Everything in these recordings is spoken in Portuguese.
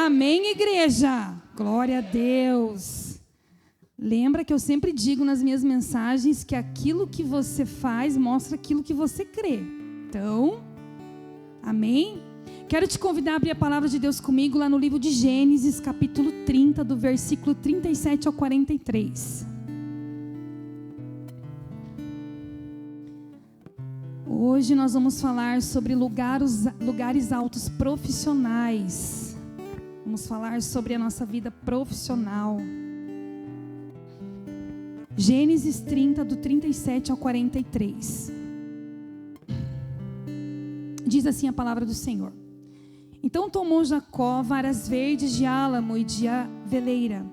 Amém, igreja? Glória a Deus. Lembra que eu sempre digo nas minhas mensagens que aquilo que você faz mostra aquilo que você crê. Então, amém? Quero te convidar a abrir a palavra de Deus comigo lá no livro de Gênesis, capítulo 30, do versículo 37 ao 43. Hoje nós vamos falar sobre lugares altos profissionais. Vamos falar sobre a nossa vida profissional. Gênesis 30, do 37 ao 43. Diz assim a palavra do Senhor. Então tomou Jacó varas verdes de álamo e de aveleira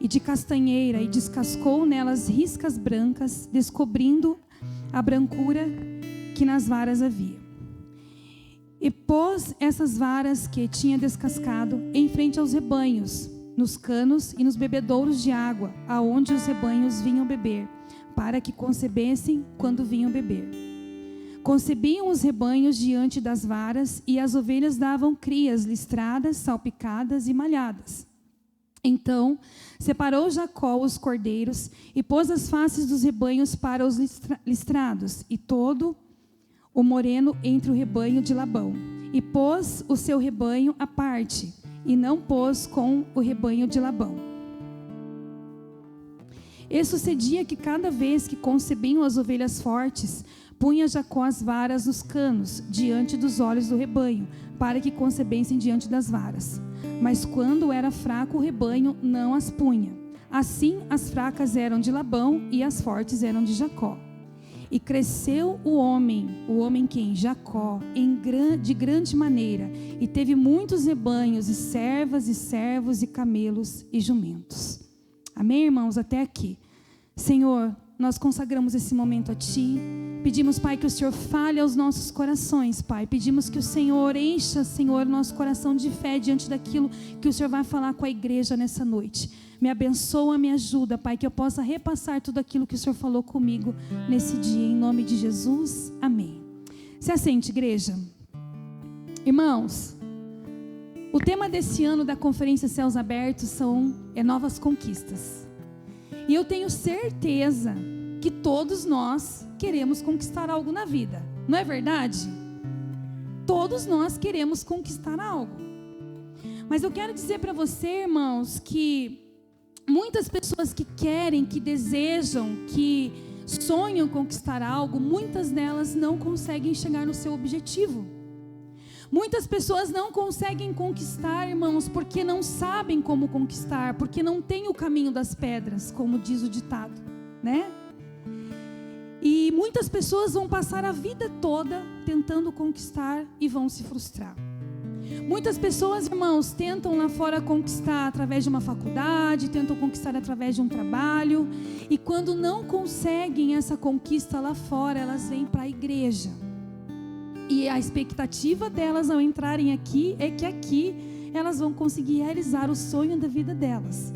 e de castanheira e descascou nelas riscas brancas, descobrindo a brancura que nas varas havia. E pôs essas varas que tinha descascado em frente aos rebanhos, nos canos e nos bebedouros de água, aonde os rebanhos vinham beber, para que concebessem quando vinham beber. Concebiam os rebanhos diante das varas, e as ovelhas davam crias listradas, salpicadas e malhadas. Então separou Jacó os cordeiros e pôs as faces dos rebanhos para os listrados, e todo o moreno entre o rebanho de Labão, e pôs o seu rebanho à parte, e não pôs com o rebanho de Labão. E sucedia que cada vez que concebiam as ovelhas fortes, punha Jacó as varas nos canos, diante dos olhos do rebanho, para que concebessem diante das varas. Mas quando era fraco o rebanho, não as punha. Assim as fracas eram de Labão, e as fortes eram de Jacó. E cresceu o homem quem? Jacó, de grande maneira, e teve muitos rebanhos, e servas, e servos, e camelos, e jumentos. Amém, irmãos? Até aqui. Senhor, nós consagramos esse momento a Ti. Pedimos, Pai, que o Senhor fale aos nossos corações, Pai. Pedimos que o Senhor encha, Senhor, nosso coração de fé diante daquilo que o Senhor vai falar com a igreja nessa noite. Me abençoa, me ajuda, Pai, que eu possa repassar tudo aquilo que o Senhor falou comigo nesse dia, em nome de Jesus, amém. Se assente, igreja. Irmãos, o tema desse ano da Conferência Céus Abertos é novas conquistas. E eu tenho certeza que todos nós queremos conquistar algo na vida, não é verdade? Todos nós queremos conquistar algo. Mas eu quero dizer para você, irmãos, que muitas pessoas que querem, que desejam, que sonham conquistar algo, muitas delas não conseguem chegar no seu objetivo. Muitas pessoas não conseguem conquistar, irmãos, porque não sabem como conquistar, porque não tem o caminho das pedras, como diz o ditado, né? E muitas pessoas vão passar a vida toda tentando conquistar e vão se frustrar. Muitas pessoas, irmãos, tentam lá fora conquistar através de uma faculdade, tentam conquistar através de um trabalho, e quando não conseguem essa conquista lá fora, elas vêm para a igreja. E a expectativa delas ao entrarem aqui é que aqui elas vão conseguir realizar o sonho da vida delas.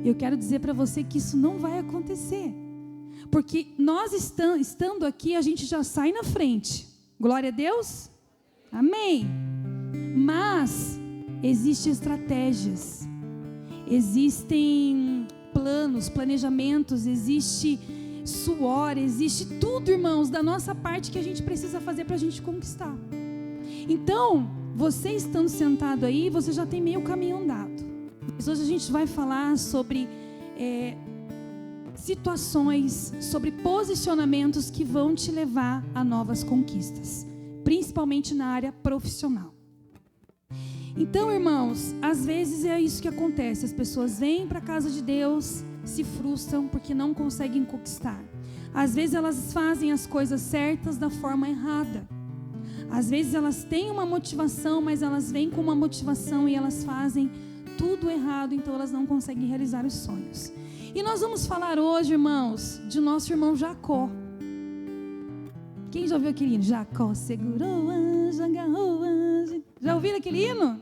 Eu quero dizer para você que isso não vai acontecer. Porque nós estando aqui, a gente já sai na frente. Glória a Deus? Amém. Mas existem estratégias, existem planos, planejamentos, existe suor, existe tudo, irmãos, da nossa parte que a gente precisa fazer para a gente conquistar. Então, você estando sentado aí, você já tem meio caminho andado. Mas hoje a gente vai falar sobre situações, sobre posicionamentos que vão te levar a novas conquistas, principalmente na área profissional. Então, irmãos, às vezes é isso que acontece. As pessoas vêm para a casa de Deus, se frustram porque não conseguem conquistar. Às vezes elas fazem as coisas certas da forma errada. Às vezes elas têm uma motivação, mas elas vêm com uma motivação e elas fazem tudo errado, então elas não conseguem realizar os sonhos. E nós vamos falar hoje, irmãos, de nosso irmão Jacó. Quem já ouviu aquele hino? Jacó segurou o anjo, agarrou o anjo. Já ouviram aquele hino?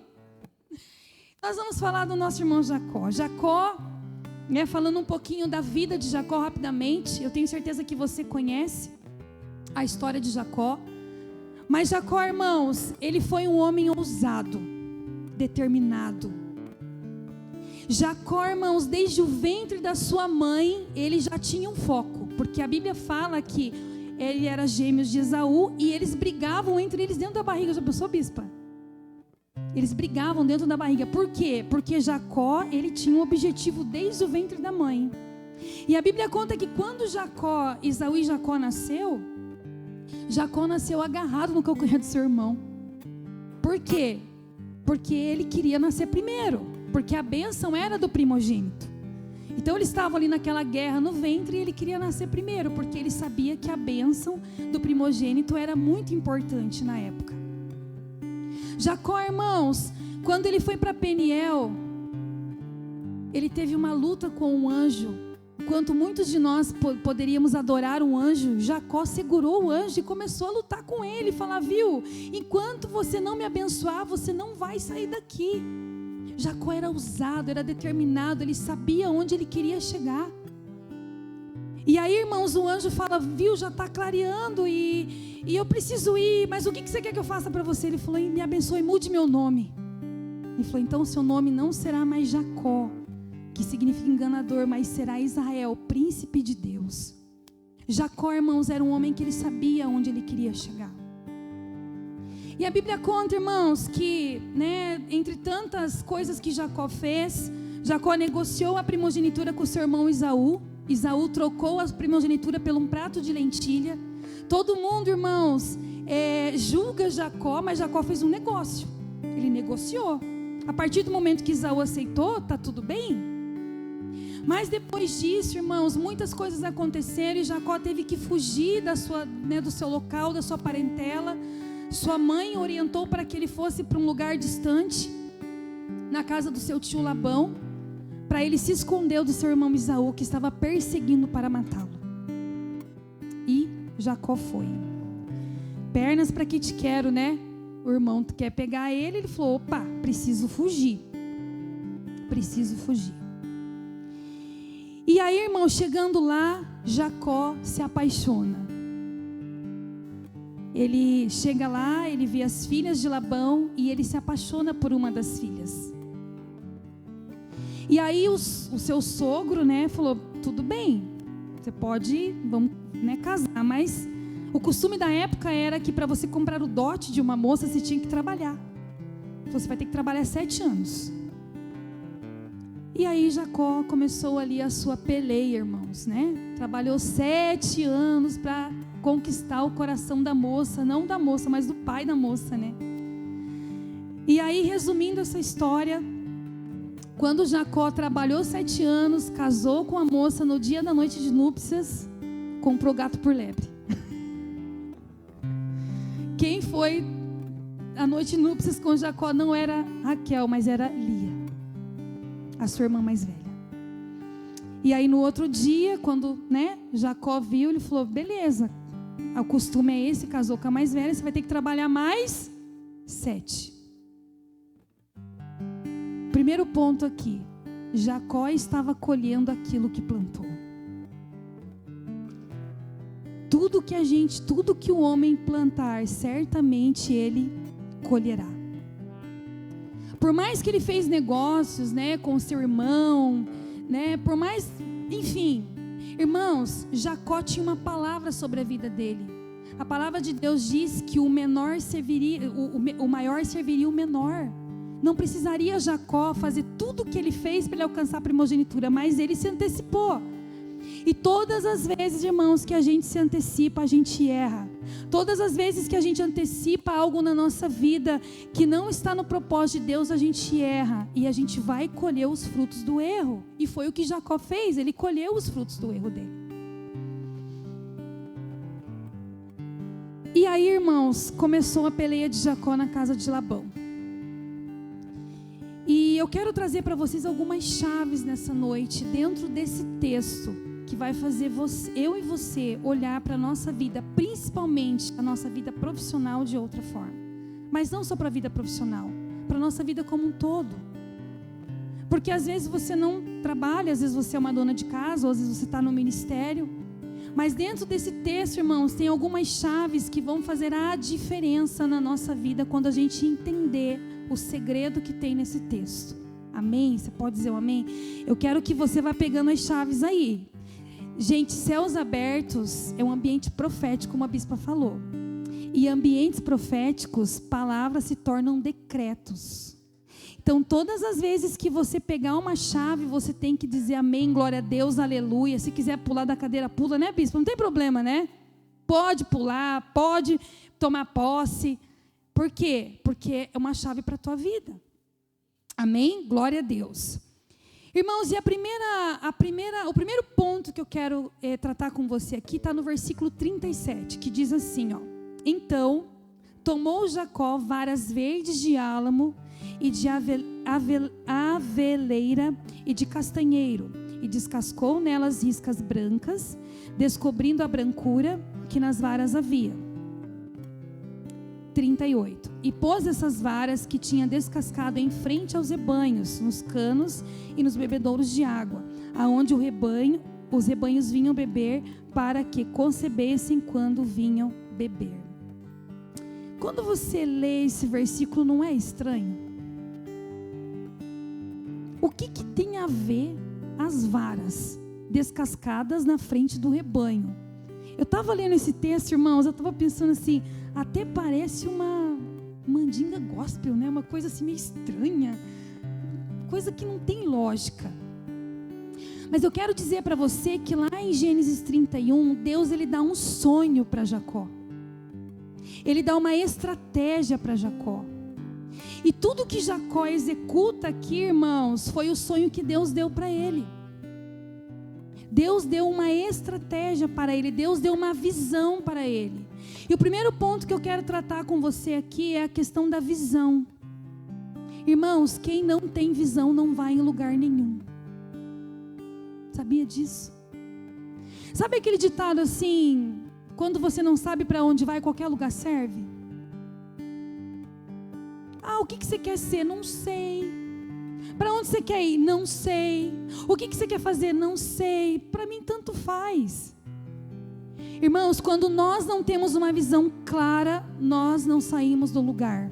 Nós vamos falar do nosso irmão Jacó. Jacó, falando um pouquinho da vida de Jacó rapidamente. Eu tenho certeza que você conhece a história de Jacó. Mas Jacó, irmãos, ele foi um homem ousado, determinado. Jacó, irmãos, desde o ventre da sua mãe, ele já tinha um foco, porque a Bíblia fala que ele era gêmeos de Esaú e eles brigavam entre eles dentro da barriga. Já pensou, bispa? Eles brigavam dentro da barriga. Por quê? Porque Jacó, ele tinha um objetivo desde o ventre da mãe. E a Bíblia conta que quando Esaú e Jacó nasceu agarrado no calcanhar do seu irmão. Por quê? Porque ele queria nascer primeiro, porque a bênção era do primogênito. Então eles estavam ali naquela guerra no ventre e ele queria nascer primeiro, porque ele sabia que a bênção do primogênito era muito importante na época. Jacó, irmãos, quando ele foi para Peniel, ele teve uma luta com um anjo. Enquanto muitos de nós poderíamos adorar um anjo, Jacó segurou o anjo e começou a lutar com ele e falar: viu, enquanto você não me abençoar, você não vai sair daqui. Jacó era ousado, era determinado, ele sabia onde ele queria chegar. E aí, irmãos, o anjo fala: viu, já está clareando e eu preciso ir, mas o que você quer que eu faça para você? Ele falou: me abençoe, mude meu nome. Ele falou: então seu nome não será mais Jacó, que significa enganador, mas será Israel, príncipe de Deus. Jacó, irmãos, era um homem que ele sabia onde ele queria chegar. E a Bíblia conta, irmãos, que, entre tantas coisas que Jacó fez, Jacó negociou a primogenitura com seu irmão Esaú. Esaú trocou a primogenitura por um prato de lentilha. Todo mundo, irmãos, julga Jacó, mas Jacó fez um negócio. Ele negociou. A partir do momento que Esaú aceitou, está tudo bem. Mas depois disso, irmãos, muitas coisas aconteceram e Jacó teve que fugir do seu local, da sua parentela. Sua mãe orientou para que ele fosse para um lugar distante, na casa do seu tio Labão, para ele se esconder do seu irmão Esaú, que estava perseguindo para matá-lo. E Jacó foi. Pernas para que te quero, né? O irmão quer pegar ele, ele falou: opa, preciso fugir. Preciso fugir. E aí, irmão, chegando lá, Jacó se apaixona. Ele chega lá, ele vê as filhas de Labão e ele se apaixona por uma das filhas. E aí o seu sogro, falou: tudo bem, você pode, vamos, casar, mas o costume da época era que para você comprar o dote de uma moça, você tinha que trabalhar. Você vai ter que trabalhar 7 anos. E aí Jacó começou ali a sua peleia, irmãos, Trabalhou 7 anos para conquistar o coração da moça, não da moça, mas do pai da moça, E aí, resumindo essa história, quando Jacó trabalhou 7 anos, casou com a moça, no dia da noite de núpcias, comprou gato por lebre. Quem foi a noite de núpcias com Jacó não era Raquel, mas era Lia, a sua irmã mais velha. E aí no outro dia, quando Jacó viu, ele falou: beleza, o costume é esse, casou com a mais velha, você vai ter que trabalhar mais 7. Primeiro ponto aqui: Jacó estava colhendo aquilo que plantou. Tudo que o homem plantar, certamente ele colherá. Por mais que ele fez negócios, com seu irmão, por mais, enfim, irmãos, Jacó tinha uma palavra sobre a vida dele. A palavra de Deus diz que o maior serviria o menor. Não precisaria Jacó fazer tudo o que ele fez para ele alcançar a primogenitura, mas ele se antecipou. E todas as vezes, irmãos, que a gente se antecipa, a gente erra. Todas as vezes que a gente antecipa algo na nossa vida que não está no propósito de Deus, a gente erra e a gente vai colher os frutos do erro. E foi o que Jacó fez, ele colheu os frutos do erro dele. E aí, irmãos, começou a peleia de Jacó na casa de Labão. E eu quero trazer para vocês algumas chaves nessa noite, dentro desse texto, que vai fazer eu e você olhar para a nossa vida, principalmente a nossa vida profissional, de outra forma. Mas não só para a vida profissional, para a nossa vida como um todo. Porque às vezes você não trabalha, às vezes você é uma dona de casa, ou às vezes você está no ministério. Mas dentro desse texto, irmãos, tem algumas chaves que vão fazer a diferença na nossa vida quando a gente entender o segredo que tem nesse texto. Amém? Você pode dizer um amém? Eu quero que você vá pegando as chaves aí. Gente, céus abertos é um ambiente profético, como a bispa falou. E ambientes proféticos, palavras se tornam decretos. Então, todas as vezes que você pegar uma chave, você tem que dizer amém, glória a Deus, aleluia. Se quiser pular da cadeira, pula, né, bispo? Não tem problema, né? Pode pular, pode tomar posse. Por quê? Porque é uma chave para a tua vida. Amém? Glória a Deus. Irmãos, e o primeiro ponto que eu quero tratar com você aqui está no versículo 37, que diz assim, ó: Então, tomou Jacó varas verdes de álamo e de aveleira e de castanheiro, e descascou nelas riscas brancas, descobrindo a brancura que nas varas havia. 38. E pôs essas varas que tinha descascado em frente aos rebanhos, nos canos e nos bebedouros de água, aonde os rebanhos vinham beber, para que concebessem quando vinham beber. Quando você lê esse versículo, não é estranho? O que tem a ver as varas descascadas na frente do rebanho? Eu estava lendo esse texto, irmãos, eu estava pensando assim, até parece uma mandinga gospel, né? Uma coisa assim meio estranha, coisa que não tem lógica. Mas eu quero dizer para você que lá em Gênesis 31, Deus ele dá um sonho para Jacó. Ele dá uma estratégia para Jacó. E tudo que Jacó executa aqui, irmãos, foi o sonho que Deus deu para ele. Deus deu uma estratégia para ele, Deus deu uma visão para ele. E o primeiro ponto que eu quero tratar com você aqui é a questão da visão. Irmãos, quem não tem visão não vai em lugar nenhum. Sabia disso? Sabe aquele ditado assim, quando você não sabe para onde vai, qualquer lugar serve? O que você quer ser? Não sei. Para onde você quer ir? Não sei. O que você quer fazer? Não sei. Para mim tanto faz. Irmãos, quando nós não temos uma visão clara, nós não saímos do lugar.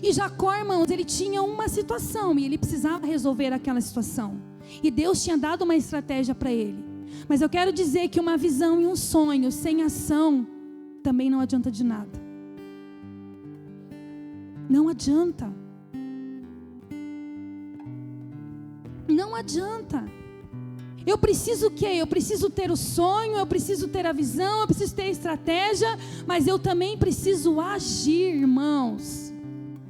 E Jacó, irmãos, ele tinha uma situação e ele precisava resolver aquela situação. E Deus tinha dado uma estratégia para ele. Mas eu quero dizer que uma visão e um sonho sem ação também não adianta de nada. Não adianta. Não adianta. Eu preciso o quê? Eu preciso ter o sonho, eu preciso ter a visão, eu preciso ter a estratégia, mas eu também preciso agir, irmãos.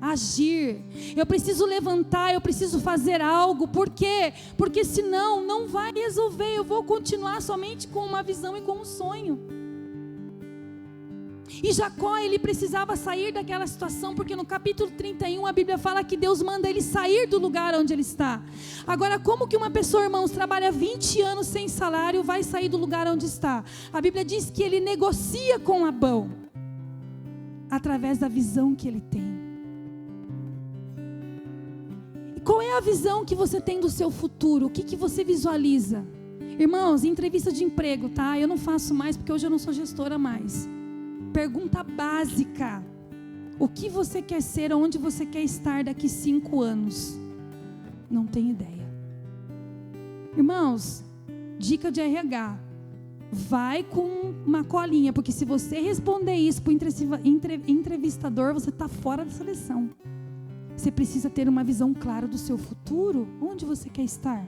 Agir. Eu preciso levantar, eu preciso fazer algo. Por quê? Porque senão não vai resolver. Eu vou continuar somente com uma visão e com um sonho. E Jacó, ele precisava sair daquela situação, porque no capítulo 31 a Bíblia fala que Deus manda ele sair do lugar onde ele está. Agora, como que uma pessoa, irmãos, trabalha 20 anos sem salário, vai sair do lugar onde está? A Bíblia diz que ele negocia com Labão, através da visão que ele tem. E qual é a visão que você tem do seu futuro? O que você visualiza? Irmãos, entrevista de emprego, tá? Eu não faço mais, porque hoje eu não sou gestora mais. Pergunta básica: o que você quer ser, onde você quer estar daqui 5 anos? Não tenho ideia. Irmãos, dica de RH: vai com uma colinha, porque se você responder isso para o entrevistador, você está fora da seleção. Você precisa ter uma visão clara do seu futuro, onde você quer estar,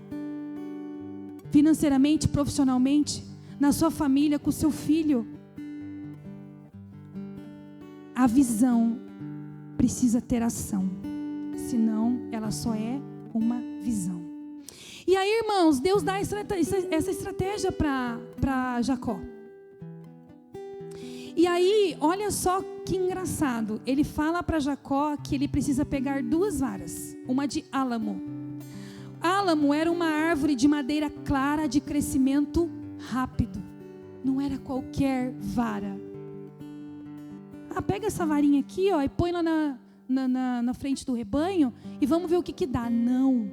financeiramente, profissionalmente, na sua família, com o seu filho. A visão precisa ter ação, senão ela só é uma visão. E aí, irmãos, Deus dá essa estratégia para Jacó. E aí, olha só que engraçado, ele fala para Jacó que ele precisa pegar 2 varas, uma de álamo. Álamo era uma árvore de madeira clara de crescimento rápido, não era qualquer vara. Pega essa varinha aqui, ó, e põe lá na frente do rebanho e vamos ver o que dá. Não,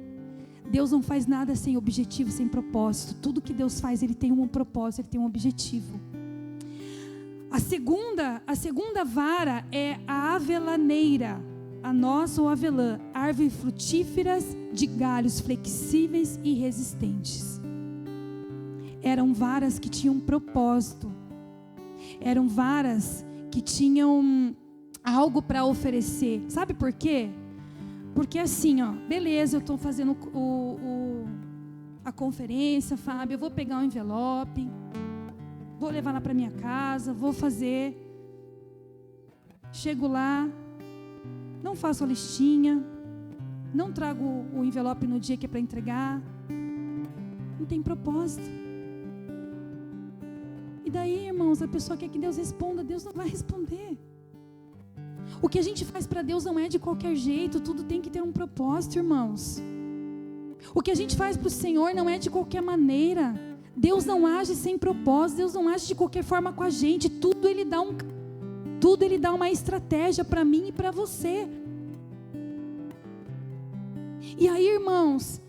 Deus não faz nada sem objetivo, sem propósito. Tudo que Deus faz, Ele tem um propósito, Ele tem um objetivo. A segunda vara é a avelaneira. a nossa ou avelã, árvores frutíferas de galhos flexíveis e resistentes. Eram varas que tinham propósito. Eram varas que tinham algo para oferecer. Sabe por quê? Porque assim, beleza, eu estou fazendo a conferência, Fábio, eu vou pegar um envelope, vou levar lá para minha casa, vou fazer. Chego lá, não faço a listinha, não trago o envelope no dia que é para entregar. Não tem propósito. E daí, irmãos, a pessoa quer que Deus responda, Deus não vai responder. O que a gente faz para Deus não é de qualquer jeito, tudo tem que ter um propósito, irmãos. O que a gente faz para o Senhor não é de qualquer maneira. Deus não age sem propósito, Deus não age de qualquer forma com a gente. Tudo Ele dá uma estratégia para mim e para você. E aí, irmãos,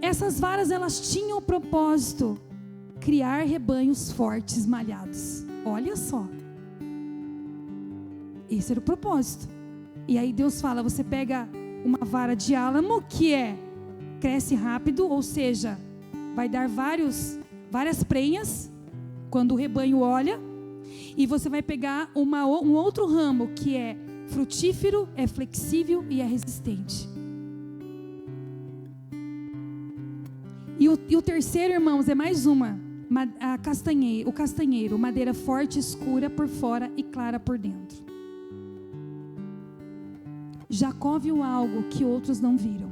essas varas, elas tinham o propósito: criar rebanhos fortes, malhados. Olha só. Esse era o propósito. E aí Deus fala, você pega uma vara de álamo, que cresce rápido, ou seja, vai dar várias prenhas, quando o rebanho olha, e você vai pegar um outro ramo, que é frutífero, é flexível e é resistente. E o terceiro, irmãos, é mais uma, o castanheiro, madeira forte, escura por fora e clara por dentro. Jacó viu algo que outros não viram.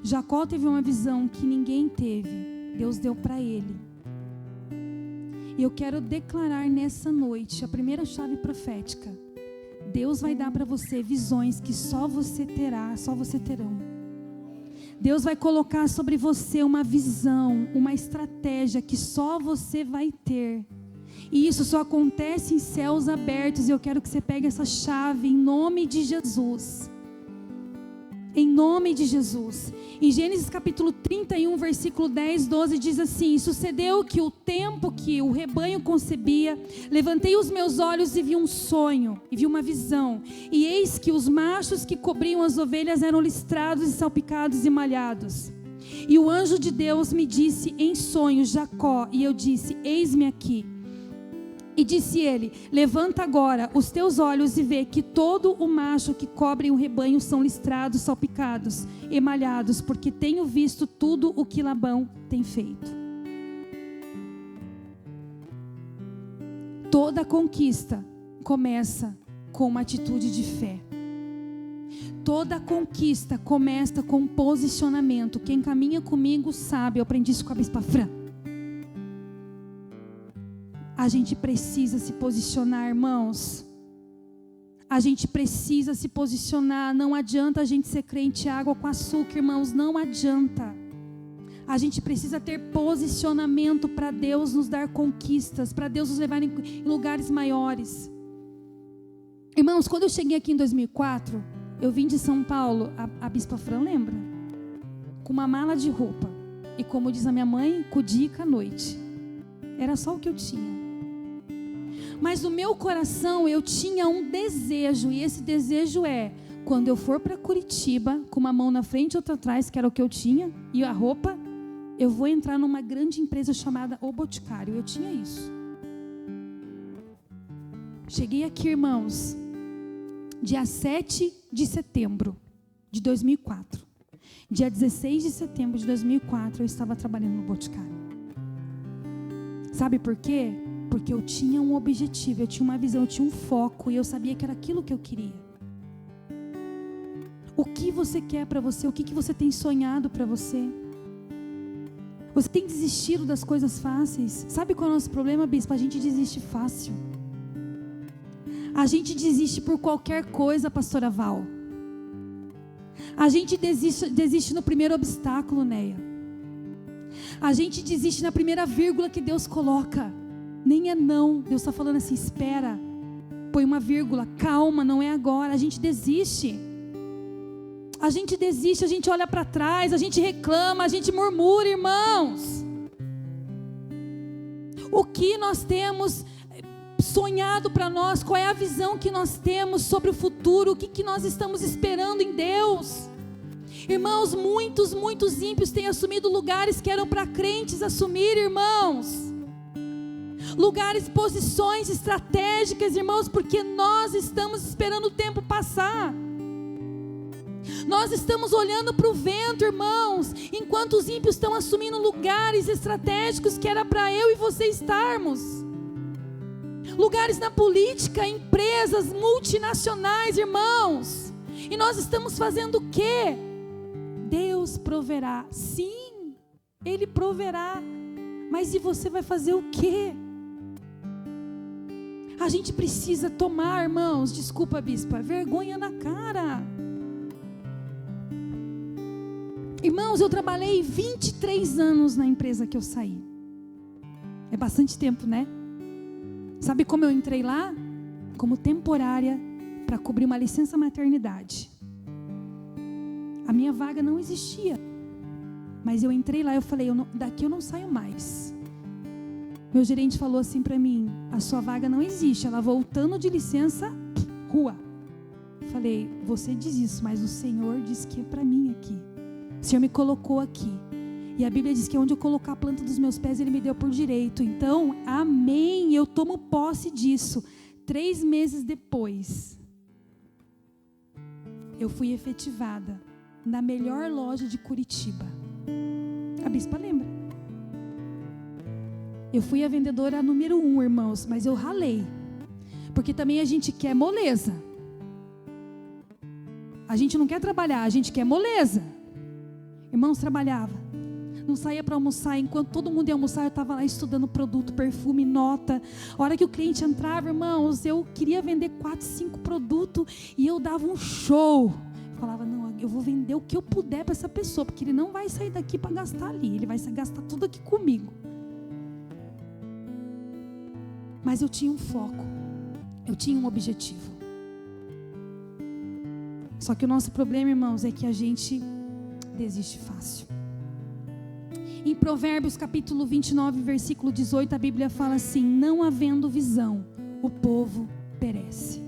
Jacó teve uma visão que ninguém teve. Deus deu para ele. E eu quero declarar nessa noite a primeira chave profética. Deus vai dar para você visões que só você terão. Deus vai colocar sobre você uma visão, uma estratégia que só você vai ter. E isso só acontece em céus abertos. E eu quero que você pegue essa chave em nome de Jesus. Em nome de Jesus. Em Gênesis capítulo 31, versículo 10, 12, diz assim: sucedeu que o tempo que o rebanho concebia, levantei os meus olhos e vi um sonho, e vi uma visão. E eis que os machos que cobriam as ovelhas eram listrados e salpicados e malhados. E o anjo de Deus me disse em sonho, Jacó. E eu disse, eis-me aqui. E disse ele, levanta agora os teus olhos e vê que todo o macho que cobre o rebanho são listrados, salpicados, emalhados, porque tenho visto tudo o que Labão tem feito. Toda conquista começa com uma atitude de fé. Toda conquista começa com um posicionamento. Quem caminha comigo sabe, eu aprendi isso com a Bispa Fran. A gente precisa se posicionar, irmãos. A gente precisa se posicionar. Não adianta a gente ser crente água com açúcar, irmãos. Não adianta. A gente precisa ter posicionamento para Deus nos dar conquistas, para Deus nos levar em lugares maiores. Irmãos, quando eu cheguei aqui em 2004, eu vim de São Paulo, a Bispa Fran lembra? Com uma mala de roupa. E como diz a minha mãe, com o dia e com a noite. Era só o que eu tinha. Mas no meu coração eu tinha um desejo, e esse desejo quando eu for para Curitiba, com uma mão na frente e outra atrás, que era o que eu tinha, e a roupa, eu vou entrar numa grande empresa chamada O Boticário. Eu tinha isso. Cheguei aqui, irmãos, dia 7 de setembro de 2004. Dia 16 de setembro de 2004, eu estava trabalhando no Boticário. Sabe por quê? Porque eu tinha um objetivo, eu tinha uma visão, eu tinha um foco, e eu sabia que era aquilo que eu queria. O que você quer para você? O que você tem sonhado para você? Você tem desistido das coisas fáceis? Sabe qual é o nosso problema, bispo? A gente desiste fácil. A gente desiste por qualquer coisa, pastora Val. A gente desiste no primeiro obstáculo, Neia. A gente desiste na primeira vírgula que Deus coloca. Nem é não, Deus está falando assim, espera, põe uma vírgula, calma, não é agora. A gente desiste, a gente olha para trás, a gente reclama, a gente murmura, irmãos. O que nós temos sonhado para nós, qual é a visão que nós temos sobre o futuro, o que nós estamos esperando em Deus. Irmãos, muitos ímpios têm assumido lugares que eram para crentes assumir, irmãos. Lugares, posições estratégicas, irmãos, porque nós estamos esperando o tempo passar. Nós estamos olhando para o vento, irmãos, enquanto os ímpios estão assumindo lugares estratégicos que era para eu e você estarmos. Lugares na política, empresas multinacionais, irmãos. E nós estamos fazendo o quê? Deus proverá. Sim, Ele proverá. Mas e você vai fazer o quê? A gente precisa tomar, irmãos, desculpa, bispa, vergonha na cara. Irmãos, eu trabalhei 23 anos na empresa que eu saí. É bastante tempo, né? Sabe como eu entrei lá? Como temporária, para cobrir uma licença maternidade. A minha vaga não existia. Mas eu entrei lá, eu falei, daqui eu não saio mais. Meu gerente falou assim para mim, a sua vaga não existe, ela voltando de licença, rua. Falei, você diz isso, mas o Senhor disse que é para mim aqui. O Senhor me colocou aqui. E a Bíblia diz que onde eu colocar a planta dos meus pés, Ele me deu por direito. Então, amém, eu tomo posse disso. 3 meses depois, eu fui efetivada na melhor loja de Curitiba. A bispa lembra? Eu fui a vendedora número 1, irmãos, mas eu ralei. Porque também a gente quer moleza. A gente não quer trabalhar, a gente quer moleza. Irmãos, trabalhava. Não saía para almoçar, enquanto todo mundo ia almoçar, eu estava lá estudando produto, perfume, nota. A hora que o cliente entrava, irmãos, eu queria vender 4, 5 produtos e eu dava um show. Eu falava, não, eu vou vender o que eu puder para essa pessoa, porque ele não vai sair daqui para gastar ali, ele vai gastar tudo aqui comigo. Mas eu tinha um foco, eu tinha um objetivo. Só que o nosso problema, irmãos, é que a gente desiste fácil. Em Provérbios capítulo 29, versículo 18, a Bíblia fala assim: não havendo visão, o povo perece.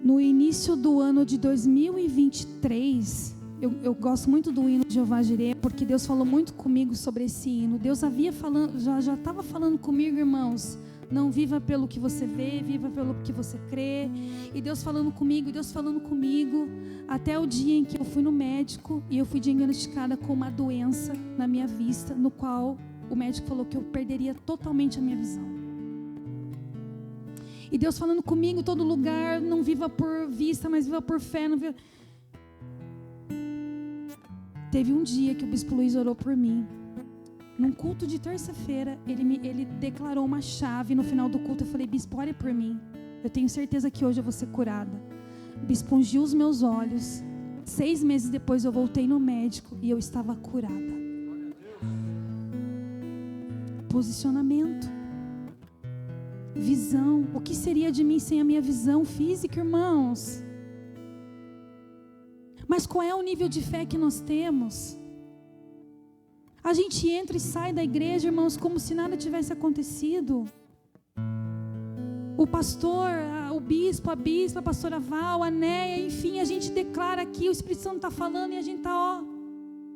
No início do ano de 2023, eu gosto muito do hino de Jeová Jireh, porque Deus falou muito comigo sobre esse hino. Deus havia falando, já estava falando comigo, irmãos. Não viva pelo que você vê, viva pelo que você crê. E Deus falando comigo, até o dia em que eu fui no médico e eu fui diagnosticada com uma doença na minha vista, no qual o médico falou que eu perderia totalmente a minha visão. E Deus falando comigo em todo lugar, não viva por vista, mas viva por fé. Teve um dia que o Bispo Luiz orou por mim. Num culto de terça-feira, ele declarou uma chave. No final do culto eu falei, bispo, ore por mim. Eu tenho certeza que hoje eu vou ser curada. O bispo ungiu os meus olhos. 6 meses depois eu voltei no médico e eu estava curada. Posicionamento. Visão. O que seria de mim sem a minha visão física, irmãos? Mas qual é o nível de fé que nós temos? A gente entra e sai da igreja, irmãos, como se nada tivesse acontecido. O pastor, o bispo, a bispa, a pastora Val, a Néia, enfim, a gente declara aqui, o Espírito Santo está falando e a gente está,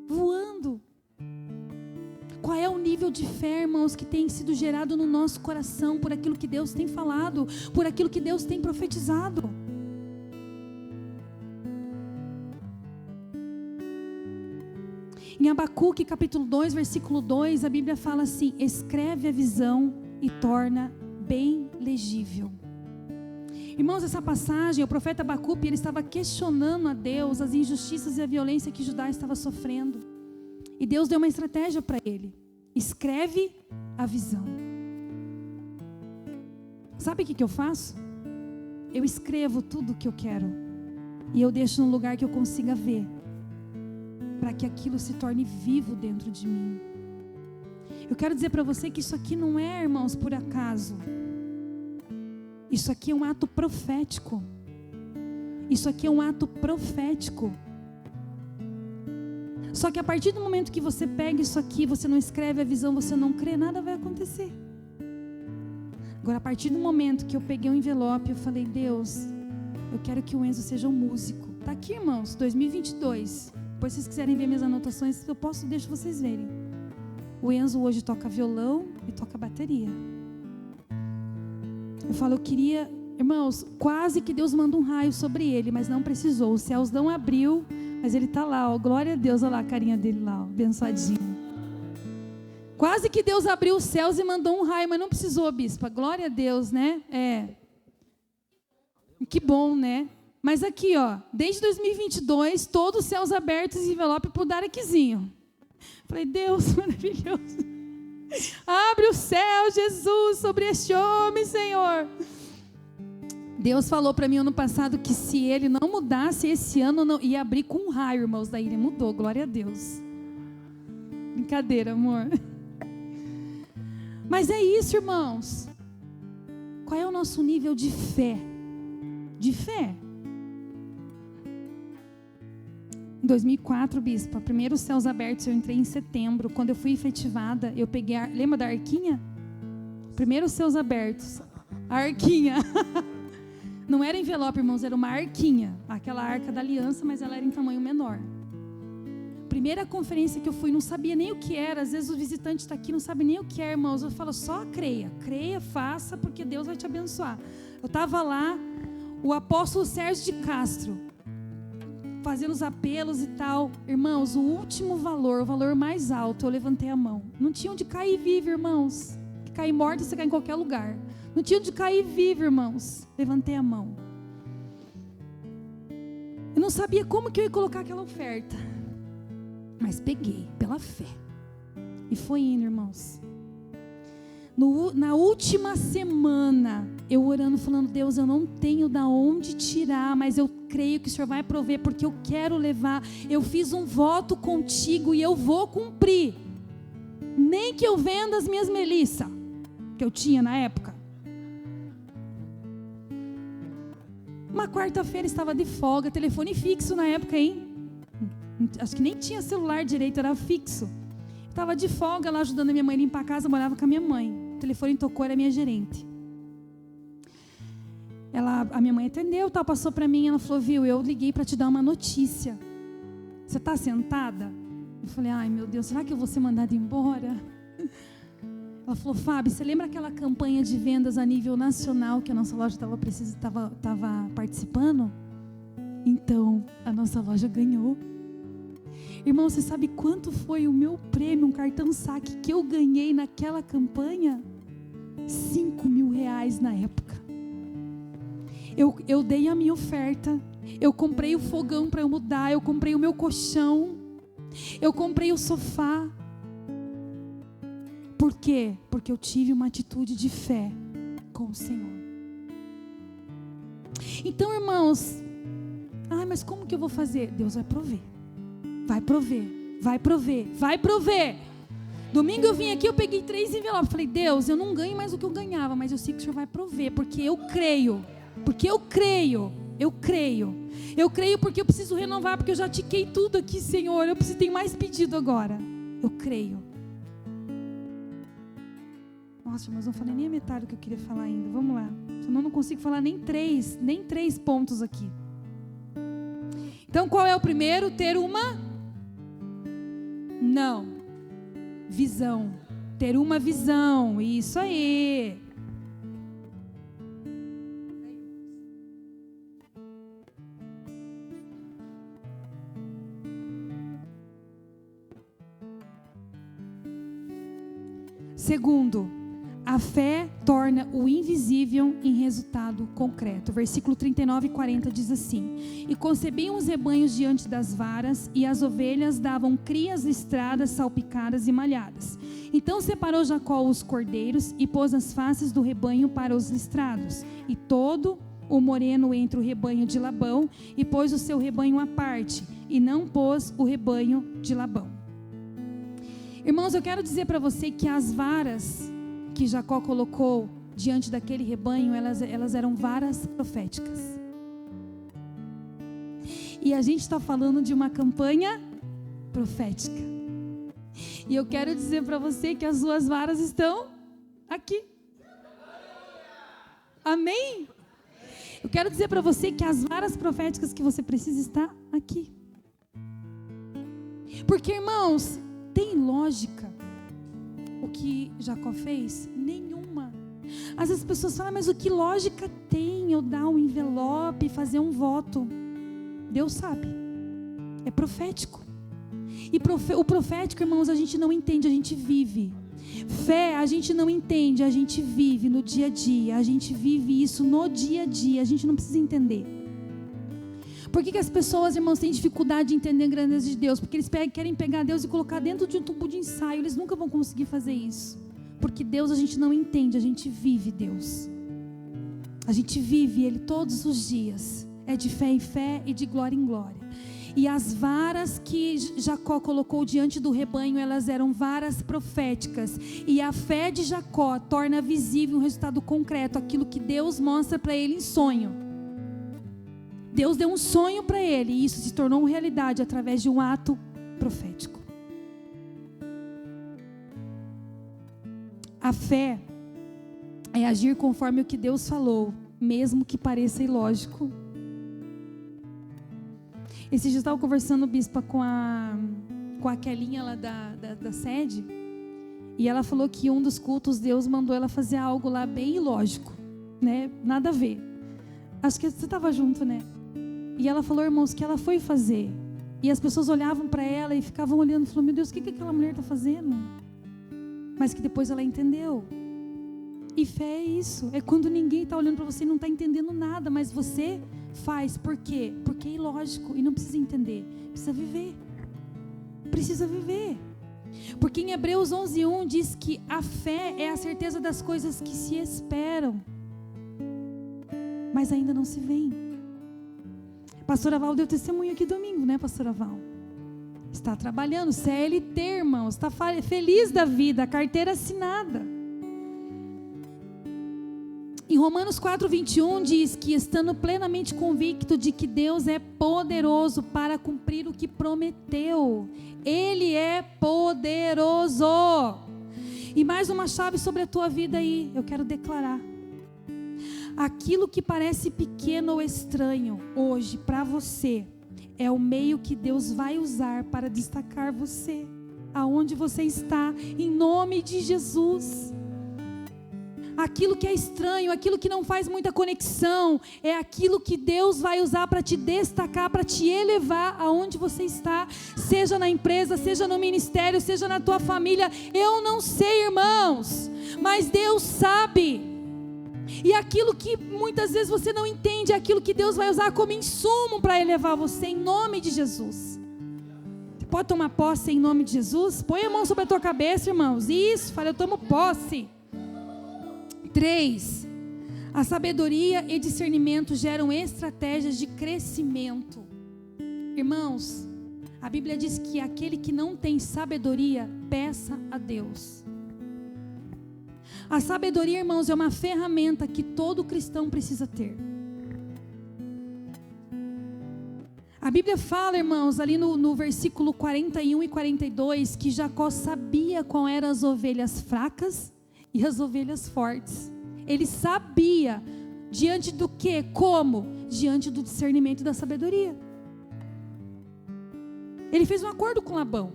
voando. Qual é o nível de fé, irmãos, que tem sido gerado no nosso coração por aquilo que Deus tem falado, por aquilo que Deus tem profetizado? Em Abacuque capítulo 2, versículo 2, a Bíblia fala assim: escreve a visão e torna bem legível. Irmãos, essa passagem, o profeta Abacuque, ele estava questionando a Deus as injustiças e a violência que Judá estava sofrendo. E Deus deu uma estratégia para ele: escreve a visão. Sabe o que eu faço? Eu escrevo tudo o que eu quero e eu deixo num lugar que eu consiga ver, para que aquilo se torne vivo dentro de mim. Eu quero dizer para você que isso aqui não é, irmãos, por acaso. Isso aqui é um ato profético. Isso aqui é um ato profético. Só que a partir do momento que você pega isso aqui, você não escreve a visão, você não crê, nada vai acontecer. Agora, a partir do momento que eu peguei um envelope, eu falei, Deus, eu quero que o Enzo seja um músico. Tá aqui, irmãos, 2022. Depois, se vocês quiserem ver minhas anotações, eu posso, deixo vocês verem. O Enzo hoje toca violão e toca bateria. Eu falo, eu queria... Irmãos, quase que Deus manda um raio sobre ele, mas não precisou. Os céus não abriu, mas ele está lá, ó. Glória a Deus, olha lá a carinha dele lá, ó, abençoadinho. Quase que Deus abriu os céus e mandou um raio, mas não precisou, bispa. Glória a Deus, né? Que bom, né? Mas aqui, ó, desde 2022, todos os céus abertos e envelope pro Darequizinho. Falei, Deus, maravilhoso. Abre o céu, Jesus, sobre este homem, Senhor. Deus falou para mim ano passado que se ele não mudasse esse ano, não ia abrir com um raio, irmãos. Daí ele mudou, glória a Deus. Brincadeira, amor. Mas é isso, irmãos. Qual é o nosso nível de fé? De fé. Em 2004, bispa, primeiro céus abertos, eu entrei em setembro. Quando eu fui efetivada, eu peguei, lembra da arquinha? Primeiro céus abertos. A arquinha. Não era envelope, irmãos, era uma arquinha. Aquela arca da aliança, mas ela era em tamanho menor. Primeira conferência que eu fui, não sabia nem o que era. Às vezes o visitante está aqui, não sabe nem o que é, irmãos. Eu falo, só creia. Creia, faça, porque Deus vai te abençoar. Eu estava lá, o apóstolo Sérgio de Castro, fazendo os apelos e tal. Irmãos, o último valor, o valor mais alto, eu levantei a mão. Não tinha onde cair vivo, irmãos. Que cair morto, você cai em qualquer lugar. Não tinha onde cair vivo, irmãos. Levantei a mão. Eu não sabia como que eu ia colocar aquela oferta. Mas peguei, pela fé. E foi indo, irmãos. Na última semana, eu orando, falando, Deus, eu não tenho da onde tirar, mas eu creio que o Senhor vai prover, porque eu quero levar. Eu fiz um voto contigo e eu vou cumprir. Nem que eu venda as minhas melissas, que eu tinha na época. Uma quarta-feira estava de folga, telefone fixo na época, hein? Acho que nem tinha celular direito, era fixo. Estava de folga lá ajudando a minha mãe a limpar a casa, morava com a minha mãe. O telefone tocou, era a minha gerente. A minha mãe atendeu, tal, passou para mim, ela falou, viu, eu liguei para te dar uma notícia. Você está sentada? Eu falei, ai meu Deus, será que eu vou ser mandada embora? Ela falou, Fábio, você lembra aquela campanha de vendas a nível nacional que a nossa loja estava participando? Então, a nossa loja ganhou. Irmão, você sabe quanto foi o meu prêmio, um cartão saque que eu ganhei naquela campanha? R$5.000 na época. Eu dei a minha oferta, eu comprei o fogão para eu mudar, eu comprei o meu colchão, eu comprei o sofá. Por quê? Porque eu tive uma atitude de fé com o Senhor. Então, irmãos, mas como que eu vou fazer? Deus vai prover. Vai prover, vai prover, vai prover. Domingo eu vim aqui, eu peguei 3 envelopes. Falei, Deus, eu não ganho mais o que eu ganhava, mas eu sei que o Senhor vai prover, porque eu creio. Porque eu creio. Eu creio. Eu creio porque eu preciso renovar, porque eu já tiquei tudo aqui, Senhor. Eu tenho mais pedido agora. Eu creio. Nossa, mas não falei nem a metade do que eu queria falar ainda. Vamos lá. Senão eu não consigo falar nem três pontos aqui. Então, qual é o primeiro? Ter uma visão. Ter uma visão. Isso aí. Segundo, a fé torna o invisível em resultado concreto. Versículo 39 e 40 diz assim: E concebiam os rebanhos diante das varas, e as ovelhas davam crias listradas, salpicadas e malhadas. Então separou Jacó os cordeiros e pôs as faces do rebanho para os listrados, e todo o moreno entre o rebanho de Labão, e pôs o seu rebanho à parte, e não pôs o rebanho de Labão. Irmãos, eu quero dizer para você que as varas que Jacó colocou diante daquele rebanho, elas eram varas proféticas. E a gente está falando de uma campanha profética. E eu quero dizer para você que as suas varas estão aqui. Amém? Eu quero dizer para você que as varas proféticas que você precisa está aqui. Porque, irmãos, tem lógica o que Jacó fez? Nenhuma. Às vezes as pessoas falam, mas o que lógica tem eu dar um envelope e fazer um voto? Deus sabe. É profético. E o profético, irmãos, a gente não entende, a gente vive. Fé, a gente não entende, a gente vive no dia a dia. A gente vive isso no dia a dia. A gente não precisa entender. Por que as pessoas, irmãos, têm dificuldade de entender a grandeza de Deus? Porque eles querem pegar Deus e colocar dentro de um tubo de ensaio. Eles nunca vão conseguir fazer isso. Porque Deus a gente não entende, a gente vive Deus. A gente vive Ele todos os dias. É de fé em fé e de glória em glória. E as varas que Jacó colocou diante do rebanho, elas eram varas proféticas. E a fé de Jacó torna visível um resultado concreto, aquilo que Deus mostra para ele em sonho. Deus deu um sonho para ele e isso se tornou realidade através de um ato profético. A fé é agir conforme o que Deus falou, mesmo que pareça ilógico. Esse dia eu estava conversando, bispa, com a Kelinha lá da sede, e ela falou que um dos cultos Deus mandou ela fazer algo lá bem ilógico, né? Nada a ver. Acho que você estava junto, né? E ela falou, irmãos, que ela foi fazer. E as pessoas olhavam para ela e ficavam olhando e falaram, meu Deus, o que aquela mulher está fazendo? Mas que depois ela entendeu. E fé é isso. É quando ninguém está olhando para você e não está entendendo nada, mas você faz. Por quê? Porque é ilógico e não precisa entender. Precisa viver. Precisa viver. Porque em Hebreus 11:1 diz que a fé é a certeza das coisas que se esperam, mas ainda não se veem. Pastora Val deu testemunho aqui domingo, né, Pastora Val? Está trabalhando, CLT, irmãos, está feliz da vida, carteira assinada. Em Romanos 4:21 diz que estando plenamente convicto de que Deus é poderoso para cumprir o que prometeu. Ele é poderoso. E mais uma chave sobre a tua vida aí, eu quero declarar. Aquilo que parece pequeno ou estranho hoje para você é o meio que Deus vai usar para destacar você aonde você está, em nome de Jesus. Aquilo que é estranho, aquilo que não faz muita conexão, é aquilo que Deus vai usar para te destacar, para te elevar aonde você está, seja na empresa, seja no ministério, seja na tua família. Eu não sei, irmãos, mas Deus sabe. E aquilo que muitas vezes você não entende, é aquilo que Deus vai usar como insumo para elevar você, em nome de Jesus. Você pode tomar posse em nome de Jesus? Põe a mão sobre a tua cabeça, irmãos. Isso, fala, eu tomo posse. 3. A sabedoria e discernimento geram estratégias de crescimento. Irmãos, a Bíblia diz que aquele que não tem sabedoria, peça a Deus. A sabedoria, irmãos, é uma ferramenta que todo cristão precisa ter. A Bíblia fala, irmãos, ali no versículo 41 e 42, que Jacó sabia qual eram as ovelhas fracas e as ovelhas fortes. Ele sabia diante do que? Como? Diante do discernimento e da sabedoria. Ele fez um acordo com Labão.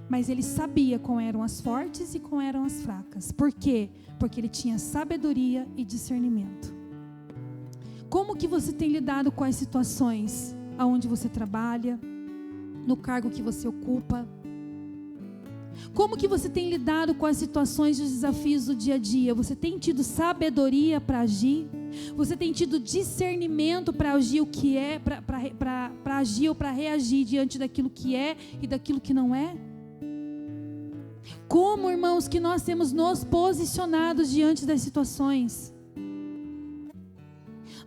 Mas ele sabia qual eram as fortes e qual eram as fracas. Por quê? Porque ele tinha sabedoria e discernimento. Como que você tem lidado com as situações aonde você trabalha, no cargo que você ocupa? Como que você tem lidado com as situações e os desafios do dia a dia? Você tem tido sabedoria para agir? Você tem tido discernimento para agir o que é, para agir ou para reagir diante daquilo que é e daquilo que não é? Como, irmãos, que nós temos nos posicionado diante das situações?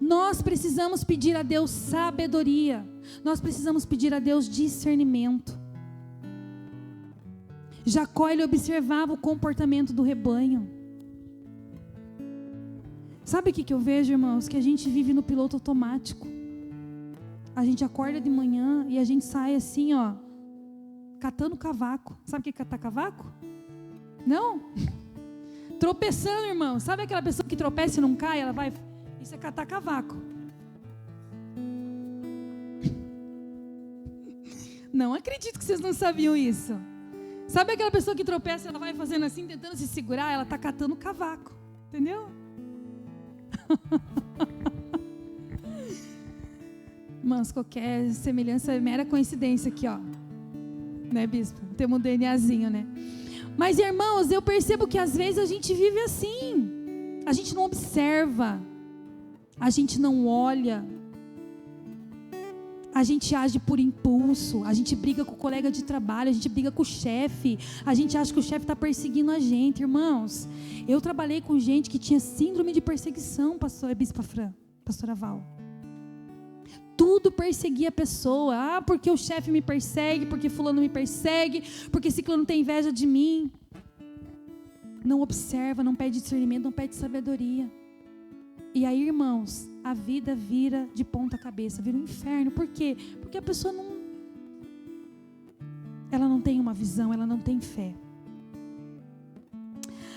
Nós precisamos pedir a Deus sabedoria. Nós precisamos pedir a Deus discernimento. Jacó, ele observava o comportamento do rebanho. Sabe o que eu vejo, irmãos? Que a gente vive no piloto automático. A gente acorda de manhã e a gente sai assim, ó, catando cavaco. Sabe o que é catar cavaco? Não? Tropeçando, irmão. Sabe aquela pessoa que tropeça e não cai? Ela vai... Isso é catar cavaco. Não acredito que vocês não sabiam isso. Sabe aquela pessoa que tropeça e ela vai fazendo assim, tentando se segurar? Ela está catando cavaco. Entendeu? Irmãos, qualquer semelhança é mera coincidência aqui, ó. Né, bispo? Temos um DNAzinho, né? Mas, irmãos, eu percebo que às vezes a gente vive assim. A gente não observa. A gente não olha. A gente age por impulso. A gente briga com o colega de trabalho. A gente briga com o chefe. A gente acha que o chefe está perseguindo a gente, irmãos. Eu trabalhei com gente que tinha síndrome de perseguição, Bispa Fran, pastora Val. Tudo perseguia a pessoa. Ah, porque o chefe me persegue, porque fulano me persegue, porque ciclano tem inveja de mim. Não observa, não pede discernimento, não pede sabedoria. E aí, irmãos, a vida vira de ponta cabeça, vira um inferno. Por quê? Porque a pessoa ela não tem uma visão, ela não tem fé.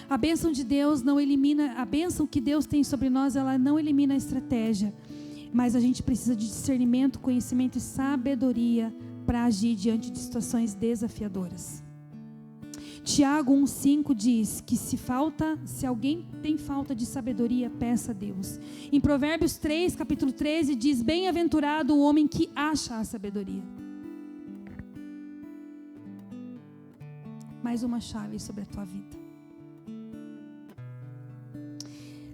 A bênção de Deus não elimina, a bênção que Deus tem sobre nós, ela não elimina a estratégia. Mas a gente precisa de discernimento, conhecimento e sabedoria para agir diante de situações desafiadoras. Tiago 1,5 diz que se alguém tem falta de sabedoria, peça a Deus. Em Provérbios 3, capítulo 13, diz: bem-aventurado o homem que acha a sabedoria. Mais uma chave sobre a tua vida.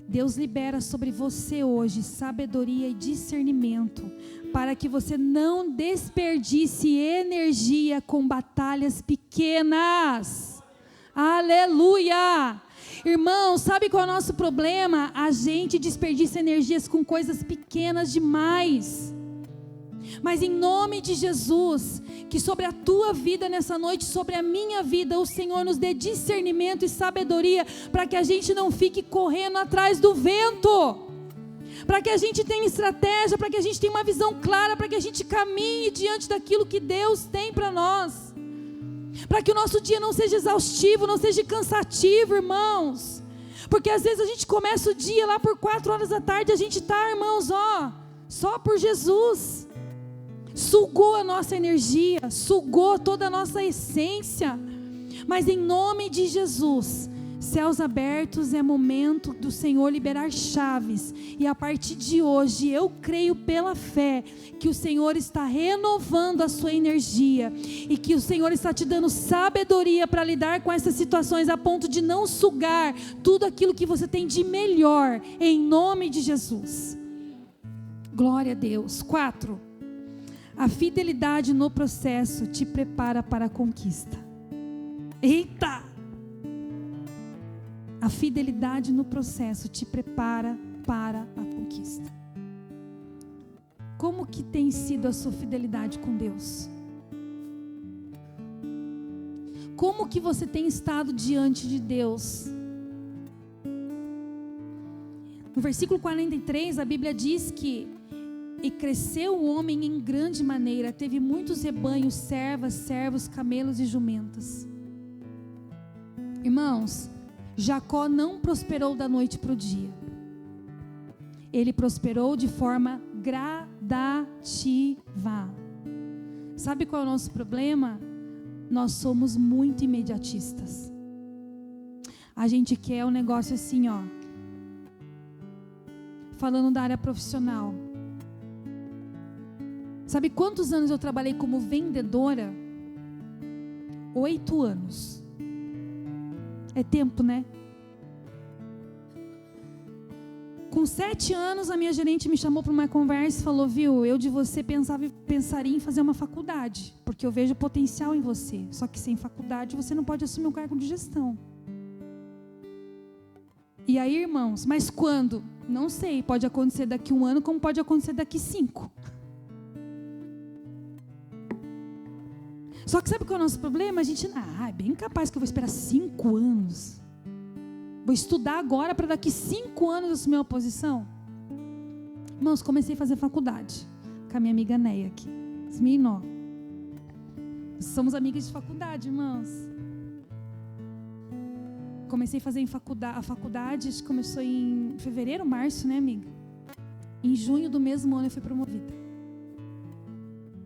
Deus libera sobre você hoje sabedoria e discernimento para que você não desperdice energia com batalhas pequenas. Aleluia! Irmão, sabe qual é o nosso problema? A gente desperdiça energias com coisas pequenas demais. Mas em nome de Jesus, que sobre a tua vida nessa noite, sobre a minha vida, o Senhor nos dê discernimento e sabedoria para que a gente não fique correndo atrás do vento, para que a gente tenha estratégia, para que a gente tenha uma visão clara, para que a gente caminhe diante daquilo que Deus tem para nós, para que o nosso dia não seja exaustivo, não seja cansativo, irmãos, porque às vezes a gente começa o dia lá por 4 horas da tarde, a gente está, irmãos, só por Jesus. Sugou a nossa energia, sugou toda a nossa essência. Mas em nome de Jesus, céus abertos, é momento do Senhor liberar chaves. E a partir de hoje, eu creio pela fé que o Senhor está renovando a sua energia e que o Senhor está te dando sabedoria para lidar com essas situações, a ponto de não sugar tudo aquilo que você tem de melhor, em nome de Jesus. Glória a Deus. 4. A fidelidade no processo te prepara para a conquista. Eita! A fidelidade no processo te prepara para a conquista. Como que tem sido a sua fidelidade com Deus? Como que você tem estado diante de Deus? No versículo 43, a Bíblia diz que: e cresceu o homem em grande maneira, teve muitos rebanhos, servas, servos, camelos e jumentas. Irmãos, Jacó não prosperou da noite para o dia. Ele prosperou de forma gradativa. Sabe qual é o nosso problema? Nós somos muito imediatistas. A gente quer um negócio assim, falando da área profissional. Sabe quantos anos eu trabalhei como vendedora? 8 anos. É tempo, né? Com 7 anos, a minha gerente me chamou para uma conversa e falou: viu, eu de você pensaria em fazer uma faculdade, porque eu vejo potencial em você. Só que sem faculdade você não pode assumir um cargo de gestão. E aí, irmãos, mas quando? Não sei, pode acontecer daqui 1 ano, como pode acontecer daqui 5. Só que sabe qual é o nosso problema? A gente, é bem capaz que eu vou esperar 5 anos. Vou estudar agora para daqui 5 anos assumir uma posição. Irmãos, comecei a fazer faculdade com a minha amiga Neia aqui, Smirnó. Somos amigas de faculdade, irmãos. Comecei a fazer a faculdade, acho que começou em fevereiro, março, né, amiga? Em junho do mesmo ano eu fui promovida.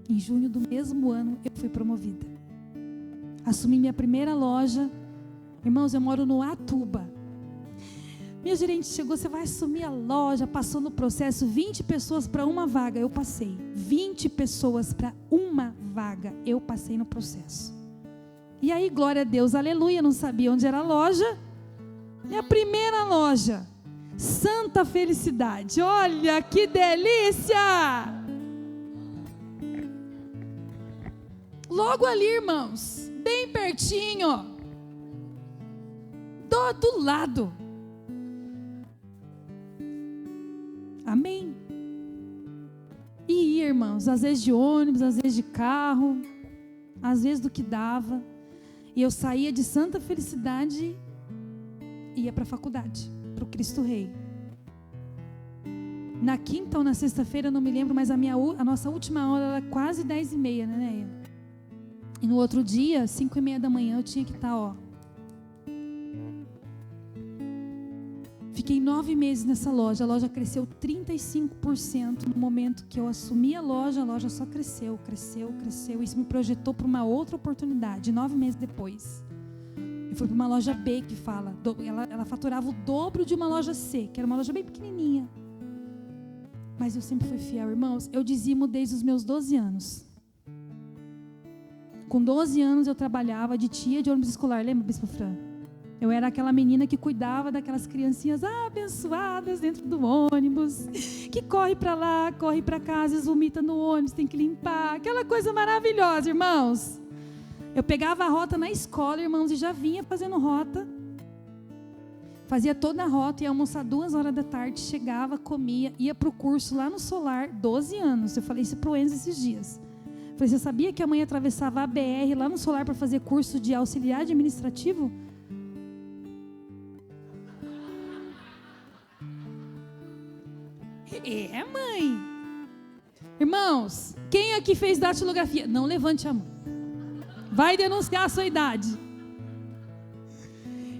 Em junho do mesmo ano eu fui promovida. Assumi minha primeira loja. Irmãos, eu moro no Atuba. Minha gerente chegou, você vai assumir a loja, passou no processo, 20 pessoas para uma vaga, eu passei. 20 pessoas para uma vaga, eu passei no processo. E aí, glória a Deus, aleluia, não sabia onde era a loja. Minha primeira loja, Santa Felicidade, olha que delícia! Logo ali, irmãos, bem pertinho, do lado. Amém. E ia, irmãos, às vezes de ônibus, às vezes de carro, às vezes do que dava. E eu saía de Santa Felicidade e ia para a faculdade, para o Cristo Rei. Na quinta ou na sexta-feira, eu não me lembro, mas a nossa última aula era quase 10h30, né, Neia? E no outro dia, 5h30 da manhã, eu tinha que estar, ó. Fiquei 9 meses nessa loja. A loja cresceu 35%. No momento que eu assumi a loja só cresceu. Isso me projetou para uma outra oportunidade. 9 meses depois, eu fui para uma loja B que fala. Ela faturava o dobro de uma loja C, que era uma loja bem pequenininha. Mas eu sempre fui fiel, irmãos. Eu dizimo desde os meus 12 anos. Com 12 anos eu trabalhava de tia de ônibus escolar. Lembra, Bispo Fran? Eu era aquela menina que cuidava daquelas criancinhas abençoadas dentro do ônibus, que corre para lá, corre para cá, às vezes vomita no ônibus, tem que limpar, aquela coisa maravilhosa, irmãos. Eu pegava a rota na escola, irmãos, e já vinha fazendo rota. Fazia toda a rota, ia almoçar 2h da tarde, chegava, comia, ia para o curso lá no Solar, 12 anos. Eu falei isso para o Enzo esses dias. Eu falei, você sabia que a mãe atravessava a BR lá no Solar para fazer curso de auxiliar administrativo? É, mãe. Irmãos, quem aqui fez datilografia? Não levante a mão. Vai denunciar a sua idade.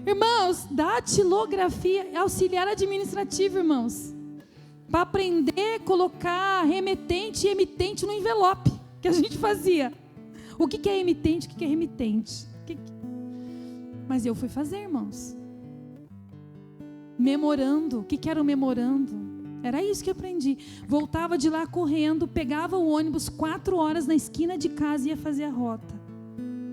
Irmãos, datilografia é auxiliar administrativo, irmãos. Para aprender a colocar remetente e emitente no envelope que a gente fazia. O que é emitente, o que é remitente? Mas eu fui fazer, irmãos. Memorando. O que era o memorando? Era isso que eu aprendi. Voltava de lá correndo, pegava o ônibus 4 horas na esquina de casa e ia fazer a rota.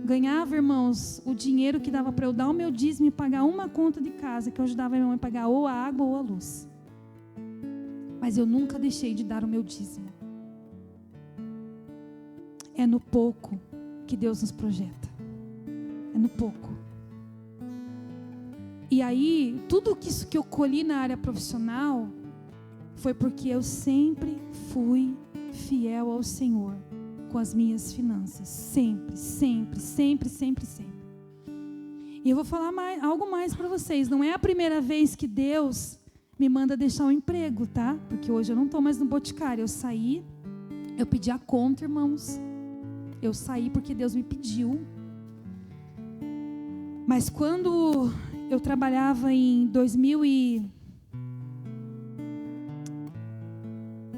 Ganhava, irmãos, o dinheiro que dava para eu dar o meu dízimo e pagar uma conta de casa, que eu ajudava a minha mãe a pagar ou a água ou a luz. Mas eu nunca deixei de dar o meu dízimo. É no pouco que Deus nos projeta. É no pouco. E aí, tudo isso que eu colhi na área profissional foi porque eu sempre fui fiel ao Senhor com as minhas finanças. Sempre. E eu vou falar algo mais para vocês. Não é a primeira vez que Deus me manda deixar um emprego, tá? Porque hoje eu não estou mais no Boticário. Eu saí, eu pedi a conta, irmãos. Eu saí porque Deus me pediu. Mas quando eu trabalhava em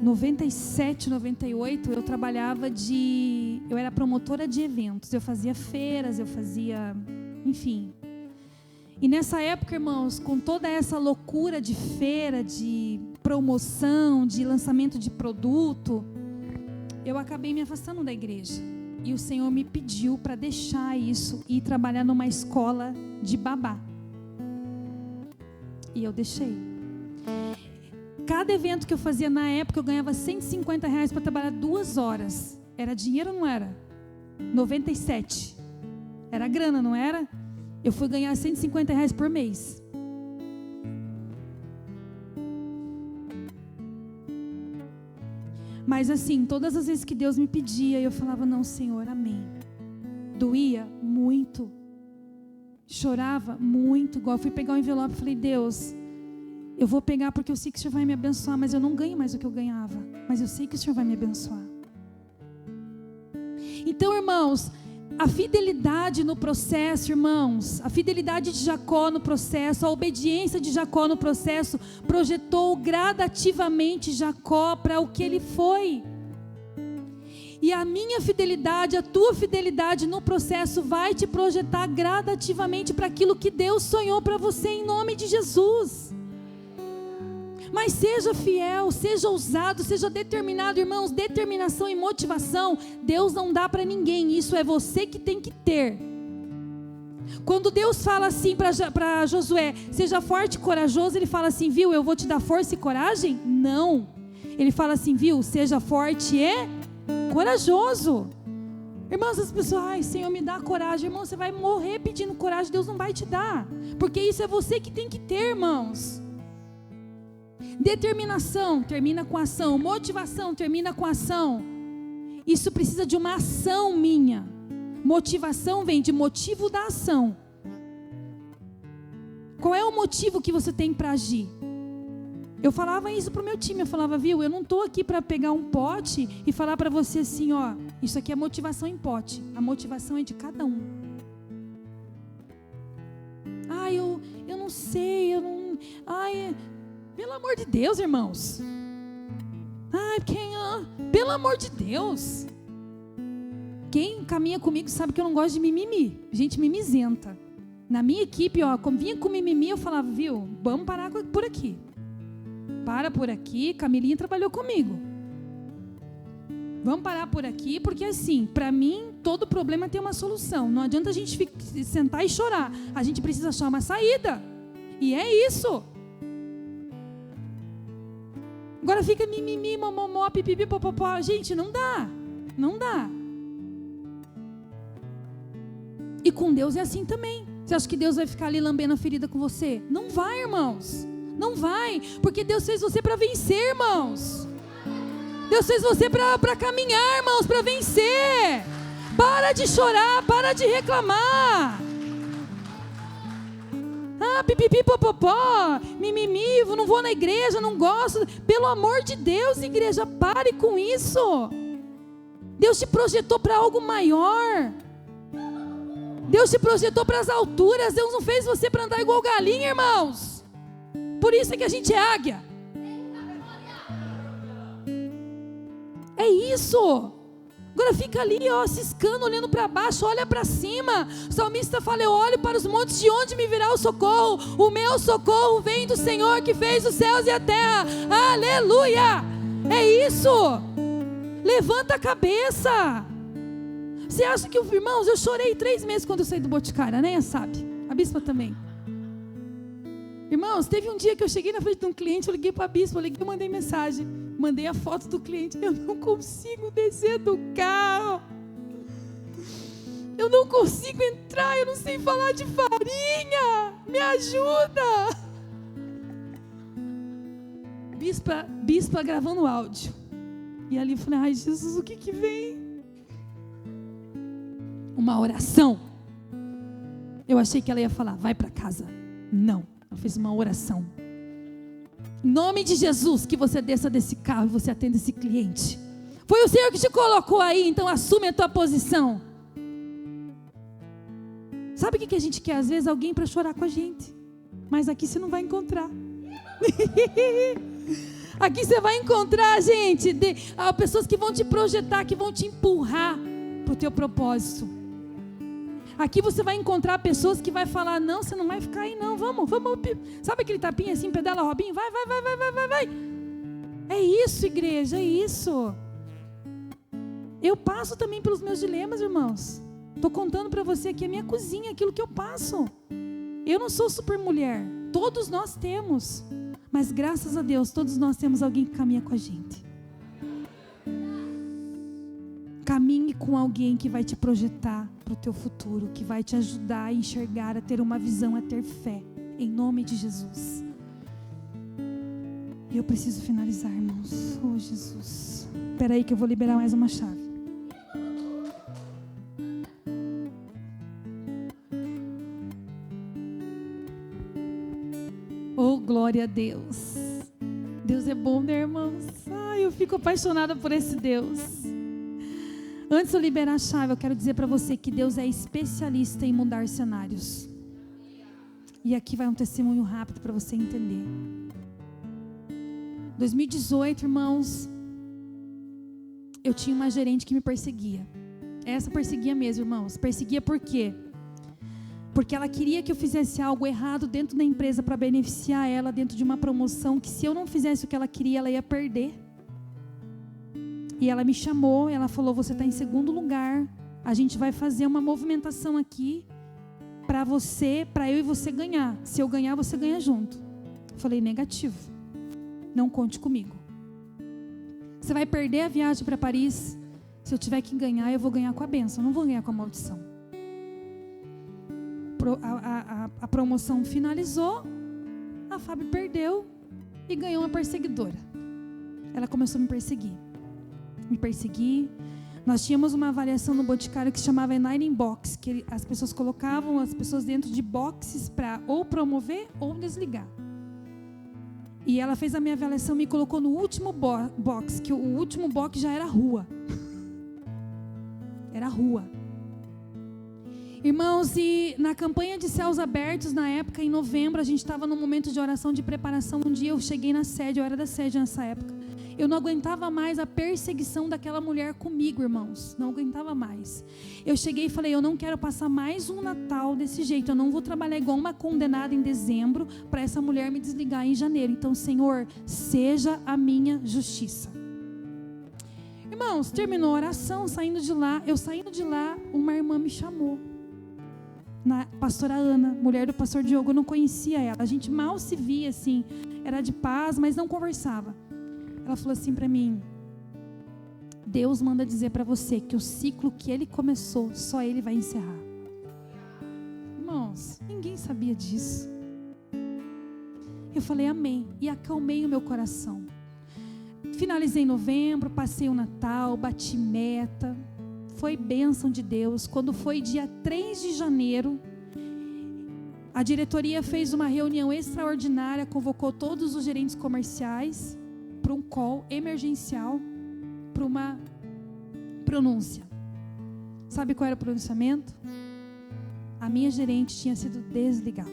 97, 98, eu era promotora de eventos. Eu fazia feiras, enfim. E nessa época, irmãos, com toda essa loucura de feira, de promoção, de lançamento de produto, eu acabei me afastando da igreja. E o Senhor me pediu para deixar isso e ir trabalhar numa escola de babá. E eu deixei. Cada evento que eu fazia na época, eu ganhava R$150 para trabalhar 2 horas. Era dinheiro ou não era? 97. Era grana, não era? Eu fui ganhar R$150 por mês. Mas assim, todas as vezes que Deus me pedia, eu falava, não, Senhor, amém. Doía muito. Chorava muito. Igual eu fui pegar o envelope e falei, Deus, eu vou pegar porque eu sei que o Senhor vai me abençoar, mas eu não ganho mais o que eu ganhava. Mas eu sei que o Senhor vai me abençoar. Então, irmãos, A fidelidade no processo, irmãos, a fidelidade de Jacó no processo, a obediência de Jacó no processo, projetou gradativamente Jacó para o que ele foi. E a minha fidelidade, a tua fidelidade no processo vai te projetar gradativamente para aquilo que Deus sonhou para você, em nome de Jesus. Mas seja fiel, seja ousado, seja determinado, irmãos. Determinação e motivação, Deus não dá para ninguém, isso é você que tem que ter. Quando Deus fala assim para Josué, seja forte e corajoso, Ele fala assim, viu, eu vou te dar força e coragem? Não, Ele fala assim, viu, seja forte e corajoso. Irmãos, as pessoas, ai Senhor, me dá coragem. Irmão, você vai morrer pedindo coragem, Deus não vai te dar, porque isso é você que tem que ter, irmãos. Determinação termina com ação, motivação termina com ação. Isso precisa de uma ação minha. Motivação vem de motivo da ação. Qual é o motivo que você tem para agir? Eu falava isso para o meu time, eu falava, viu, eu não estou aqui para pegar um pote e falar para você assim, ó, isso aqui é motivação em pote, a motivação é de cada um. Ai, eu não sei, pelo amor de Deus, irmãos. Pelo amor de Deus. Quem caminha comigo sabe que eu não gosto de mimimi, gente mimizenta. Na minha equipe, ó, quando vinha com mimimi, eu falava, viu, vamos parar por aqui. Para por aqui, Camilinha trabalhou comigo. Vamos parar por aqui, porque assim, para mim, todo problema tem uma solução. Não adianta a gente sentar e chorar. A gente precisa achar uma saída. E é isso. Agora fica mimimi, momomó, pipipi, popopó. Gente, não dá. Não dá. E com Deus é assim também. Você acha que Deus vai ficar ali lambendo a ferida com você? Não vai, irmãos. Não vai. Porque Deus fez você para vencer, irmãos. Deus fez você para caminhar, irmãos, para vencer. Para de chorar, para de reclamar. Pipipi, popopó, mimimi, não vou na igreja, não gosto. Pelo amor de Deus, igreja, pare com isso. Deus te projetou para algo maior. Deus te projetou para as alturas. Deus não fez você para andar igual galinha, irmãos. Por isso é que a gente é águia. É isso. Agora fica ali, ó, ciscando, olhando para baixo, olha para cima. O salmista fala, eu olho para os montes, de onde me virá o socorro? O meu socorro vem do Senhor que fez os céus e a terra. Aleluia! É isso. Levanta a cabeça. Você acha que, irmãos, eu chorei 3 meses quando eu saí do Boticário, né? Sabe? A bispa também. Irmãos, teve um dia que eu cheguei na frente de um cliente, eu liguei para a bispa, eu mandei mensagem, mandei a foto do cliente, eu não consigo descer do carro, eu não consigo entrar, eu não sei falar de farinha, me ajuda. Bispa gravando áudio, e ali eu falei, ai Jesus, o que vem? Uma oração. Eu achei que ela ia falar, vai para casa. Não. Ela fez uma oração. Em nome de Jesus, que você desça desse carro e você atenda esse cliente. Foi o Senhor que te colocou aí, então assume a tua posição. Sabe o que a gente quer? Às vezes alguém para chorar com a gente. Mas aqui você não vai encontrar. Aqui você vai encontrar, gente, pessoas que vão te projetar, que vão te empurrar para o teu propósito. Aqui você vai encontrar pessoas que vai falar, não, você não vai ficar aí não, vamos. Sabe aquele tapinha assim, pedala Robinho? Vai. É isso, igreja, é isso. Eu passo também pelos meus dilemas, irmãos. Estou contando para você aqui a minha cozinha, aquilo que eu passo. Eu não sou super mulher, todos nós temos. Mas graças a Deus, todos nós temos alguém que caminha com a gente. Caminhe com alguém que vai te projetar para o teu futuro, que vai te ajudar a enxergar, a ter uma visão, a ter fé, em nome de Jesus. E eu preciso finalizar, irmãos. Oh, Jesus. Espera aí que eu vou liberar mais uma chave. Oh, glória a Deus. Deus é bom, né, irmãos? Ai, eu fico apaixonada por esse Deus. Antes de eu liberar a chave, eu quero dizer para você que Deus é especialista em mudar cenários. E aqui vai um testemunho rápido para você entender. 2018, irmãos, eu tinha uma gerente que me perseguia. Essa perseguia mesmo, irmãos. Perseguia por quê? Porque ela queria que eu fizesse algo errado dentro da empresa para beneficiar ela dentro de uma promoção que, se eu não fizesse o que ela queria, ela ia perder. E ela me chamou, ela falou: você está em segundo lugar, a gente vai fazer uma movimentação aqui para você, para eu e você ganhar. Se eu ganhar, você ganha junto. Eu falei: negativo, não conte comigo. Você vai perder a viagem para Paris. Se eu tiver que ganhar, eu vou ganhar com a bênção, não vou ganhar com a maldição. A promoção finalizou, a Fábio perdeu e ganhou uma perseguidora. Ela começou a me perseguir. Nós tínhamos uma avaliação no Boticário que se chamava Enlightening Box, que as pessoas colocavam as pessoas dentro de boxes para ou promover ou desligar. E ela fez a minha avaliação, me colocou no último box, que o último box já era rua. Era rua. Irmãos, e na campanha de Céus Abertos, na época, em novembro, a gente estava num momento de oração, de preparação. Um dia eu cheguei na sede, eu era da sede nessa época. Eu não aguentava mais a perseguição daquela mulher comigo, irmãos. Não aguentava mais. Eu cheguei e falei: eu não quero passar mais um Natal desse jeito. Eu não vou trabalhar igual uma condenada em dezembro para essa mulher me desligar em janeiro. Então, Senhor, seja a minha justiça. Irmãos, terminou a oração, eu saindo de lá, uma irmã me chamou. Pastora Ana, mulher do pastor Diogo. Eu não conhecia ela. A gente mal se via assim. Era de paz, mas não conversava. Ela falou assim para mim: Deus manda dizer para você que o ciclo que Ele começou, só Ele vai encerrar. Irmãos, ninguém sabia disso. Eu falei amém e acalmei o meu coração. Finalizei novembro, passei o Natal, bati meta. Foi bênção de Deus. Quando foi dia 3 de janeiro, a diretoria fez uma reunião extraordinária, convocou todos os gerentes comerciais para um call emergencial, para uma pronúncia. Sabe qual era o pronunciamento? A minha gerente tinha sido desligada.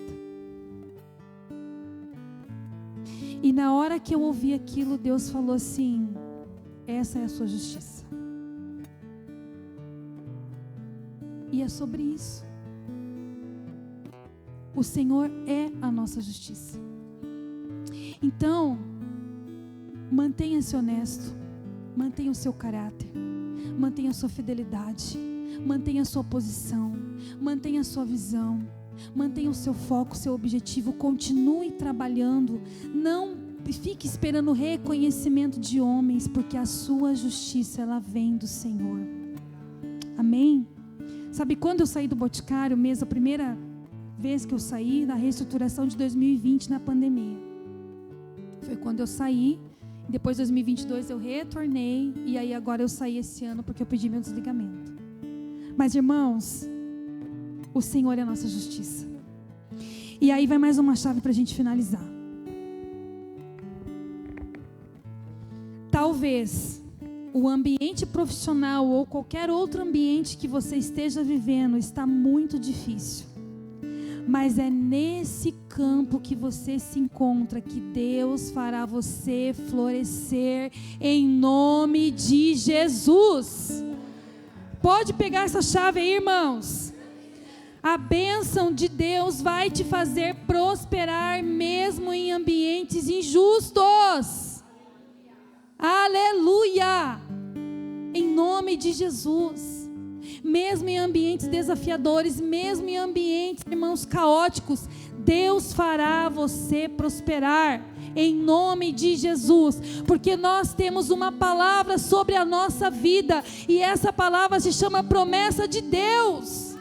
E na hora que eu ouvi aquilo, Deus falou assim: essa é a sua justiça. E é sobre isso. O Senhor é a nossa justiça. Então, mantenha-se honesto, mantenha o seu caráter, mantenha a sua fidelidade, mantenha a sua posição, mantenha a sua visão, mantenha o seu foco, o seu objetivo, continue trabalhando, não fique esperando reconhecimento de homens, porque a sua justiça, ela vem do Senhor. Amém? Sabe quando eu saí do Boticário mesmo, a primeira vez que eu saí da reestruturação de 2020 na pandemia? Foi quando eu saí, depois de 2022 eu retornei, e aí agora eu saí esse ano porque eu pedi meu desligamento. Mas irmãos, o Senhor é a nossa justiça. E aí vai mais uma chave para a gente finalizar. Talvez o ambiente profissional ou qualquer outro ambiente que você esteja vivendo está muito difícil. Mas é nesse campo que você se encontra que Deus fará você florescer em nome de Jesus. Pode pegar essa chave aí, irmãos. A bênção de Deus vai te fazer prosperar mesmo em ambientes injustos. Aleluia! Em nome de Jesus. Mesmo em ambientes desafiadores, mesmo em ambientes, irmãos, caóticos, Deus fará você prosperar em nome de Jesus, porque nós temos uma palavra sobre a nossa vida, e essa palavra se chama promessa de Deus.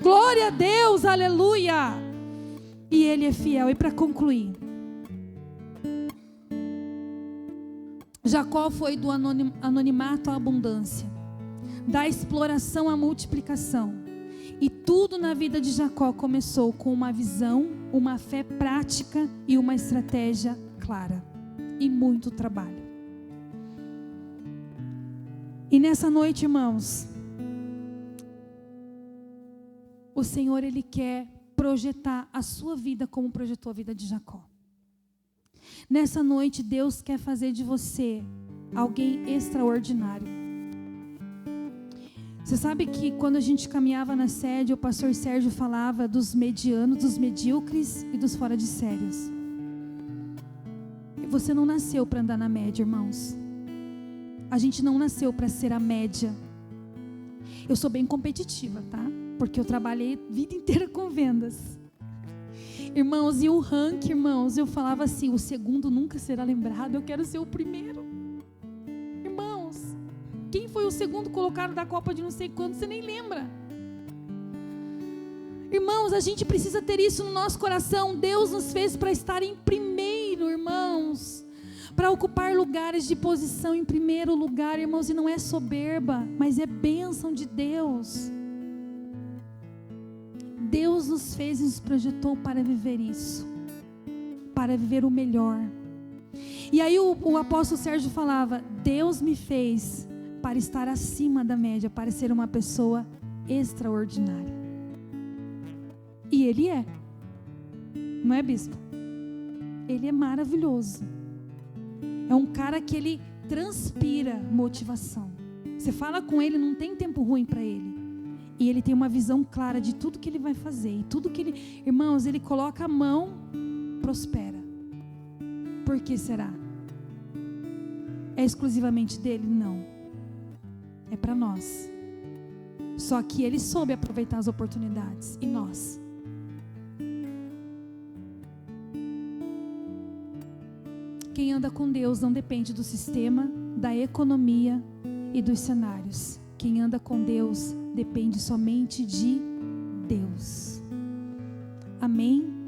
Glória a Deus, aleluia! E Ele é fiel. E para concluir, Jacó foi do anonimato à abundância, da exploração à multiplicação. E tudo na vida de Jacó começou com uma visão, uma fé prática e uma estratégia clara. E muito trabalho. E nessa noite, irmãos, O Senhor, Ele quer projetar a sua vida como projetou a vida de Jacó. Nessa noite, Deus quer fazer de você alguém extraordinário. Você sabe que quando a gente caminhava na sede, o pastor Sérgio falava dos medianos, dos medíocres e dos fora de sérios. Você não nasceu para andar na média, irmãos. A gente não nasceu para ser a média. Eu sou bem competitiva, tá? Porque eu trabalhei a vida inteira com vendas. Irmãos, e o ranking, irmãos, eu falava assim, o segundo nunca será lembrado, eu quero ser o primeiro. Irmãos, quem foi o segundo colocado da Copa de não sei quando, você nem lembra. Irmãos, a gente precisa ter isso no nosso coração. Deus nos fez para estar em primeiro, irmãos. Para ocupar lugares de posição em primeiro lugar, irmãos, e não é soberba, mas é bênção de Deus. Deus nos fez e nos projetou para viver isso, para viver o melhor. E aí o apóstolo Sérgio falava, Deus me fez para estar acima da média, para ser uma pessoa extraordinária. E Ele é, não é, bispo? Ele é maravilhoso. É um cara que ele transpira motivação. Você fala com ele, não tem tempo ruim para ele. E ele tem uma visão clara de tudo que ele vai fazer. E tudo que ele... Irmãos, ele coloca a mão, prospera. Por que será? É exclusivamente dele? Não. É para nós. Só que ele soube aproveitar as oportunidades. E nós? Quem anda com Deus não depende do sistema, da economia e dos cenários. Quem anda com Deus depende somente de Deus. Amém?